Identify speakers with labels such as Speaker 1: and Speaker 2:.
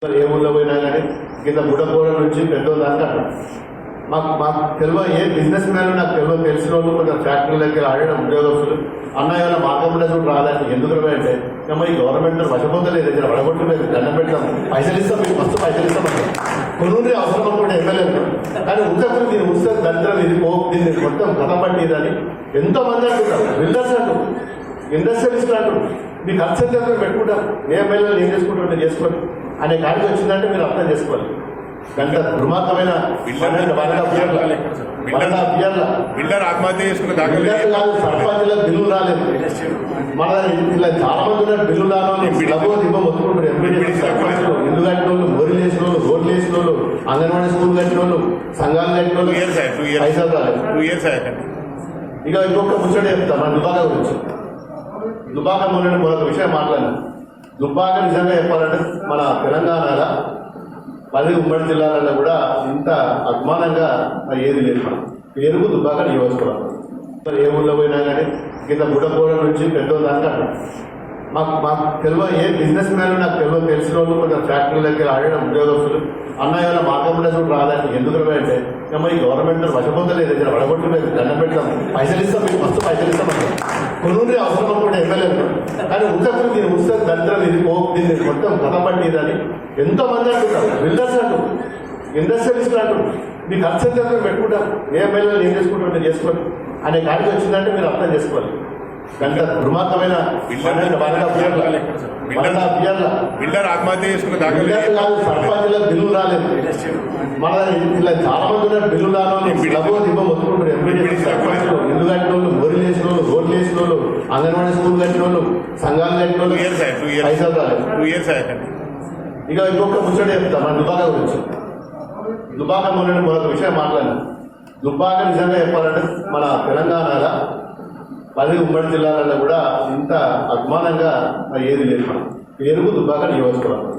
Speaker 1: ఏ ఊళ్ళో పోయినా కానీ కింద బుడపోల నుంచి పెద్దోళ్ళు దాకా మాకు తెలియ ఏ బిజినెస్ మ్యాన్ నాకు తెలిసిన వాళ్ళు కొంచెం ఫ్యాక్టరీలకి ఆడిన ఉద్యోగస్తులు అన్న ఏమైనా మార్గం కూడా రాదని ఎందుకు అంటే మేము ఈ గవర్నమెంట్ వశపోతలేదు ఇక్కడ వడగొట్టలేదు దండం పెడతాం పైసలు ఇస్తాం మీకు మస్తు పైసలు ఇస్తామంటే కొన్ని అవసరం అనుకుంటే ఎమ్మెల్యేలు కానీ ఉత్తప్పుడు దీన్ని ఉత్సవ దరిద్రం ఇది దీన్ని మొత్తం కథ పట్టిదని ఎంతో మంది అంటున్నారు బిల్డర్స్ అంటారు ఇండస్ట్రియలిస్టులు అంటారు మీ ఖర్చు ఎంత పెట్టుకుంటారు ఏ ఎమ్మెల్యేలు ఏం చేసుకుంటారు మీరు చేసుకోండి అనే కాడికి వచ్చిందంటే మీరు అర్థం చేసుకోవాలి గంట దుర్మార్గమైన
Speaker 2: బిల్డర్ ఆత్మహత్య చేసుకున్న
Speaker 1: సర్పంచ్ల బిల్లు రాలేదు మన ఇలా చాలా మంది ఉన్నారు బిల్లు మొత్తుకుంటారు ఎంపీడీ సర్పంచ్లు ఇల్లు కట్టిన వాళ్ళు మోరీలు వేసిన వాళ్ళు రోడ్లు వేసిన వాళ్ళు అంగన్వాడీ స్కూల్ కట్టిన వాళ్ళు సంఘాలు కట్టిన వాళ్ళు పైసలు రాలేదు. ఇక ఇంకొక ముచ్చట చెప్తా మన దుబాక గురించి దుబాక మొన్న మరొక విషయం మాట్లాడినా దుబ్బాక నిజంగా చెప్పాలంటే మన తెలంగాణలో 10 ఉమ్మడి జిల్లాలలో కూడా ఇంత అభిమానంగా ఏది లేదు. మనం పేరుకు దుబ్బాక నియోజకవర్గం ఏ ఊళ్ళో పోయినా కానీ కింద బుడపోల నుంచి పెద్దోళ్ళు దాకా మాకు తెలియ ఏ బిజినెస్ మ్యాన్ నాకు తెలిసిన వాళ్ళు కొంచెం ఫ్యాక్టరీలకి ఆడిన ఉద్యోగస్తులు అన్న ఏమైనా మార్గం కూడా రాదని ఎందుకు అంటే మేము ఈ గవర్నమెంట్ వశపోతలేదు ఇక్కడ వడగొట్టలేదు దండం పెడతాం పైసలు ఇస్తాం మీకు మస్తు పైసలు ఇస్తామంటే కొన్ని అవసరం అనుకుంటే ఎమ్మెల్యేలు కానీ ఉత్తప్పుడు దీన్ని ఉత్సవ దరిద్రం ఇది దీన్ని మొత్తం కథ పట్టిదని ఎంతో మంది అంటున్నారు బిల్డర్స్ అంటారు ఇండస్ట్రియలిస్టులు అంటారు మీ ఖర్చు ఎంత పెట్టుకుంటారు ఏ ఎమ్మెల్యేలు ఏం చేసుకుంటారు మీరు చేసుకోండి అనే కాడికి వచ్చిందంటే మీరు అర్థం చేసుకోవాలి గంట దుర్మార్గమైన
Speaker 2: బిల్డర్ ఆత్మహత్య చేసుకున్న
Speaker 1: సర్పంచ్ల బిల్లు రాలేదు మన ఇలా చాలా మంది ఉన్నారు బిల్లు రాను మొత్తుకుంటారు ఎంపీడీ సర్పంచ్లు ఇల్లు కట్టిన వాళ్ళు మోరీలు వేసిన వాళ్ళు రోడ్లు వేసిన వాళ్ళు అంగన్వాడీ స్కూల్ కట్టిన వాళ్ళు సంఘాలు కట్టిన వాళ్ళు పైసలు రాలేదు. ఇక ఇంకొక ముచ్చట చెప్తా మన దుబాక గురించి దుబాక మొన్న మరొక విషయం మాట్లాడినా దుబ్బాక నిజంగా చెప్పాలంటే మన తెలంగాణలో 10 ఉమ్మడి జిల్లాలలో కూడా ఇంత అభిమానంగా ఏది లేదు. మనం పేరుకు దుబ్బాక నియోజకవర్గం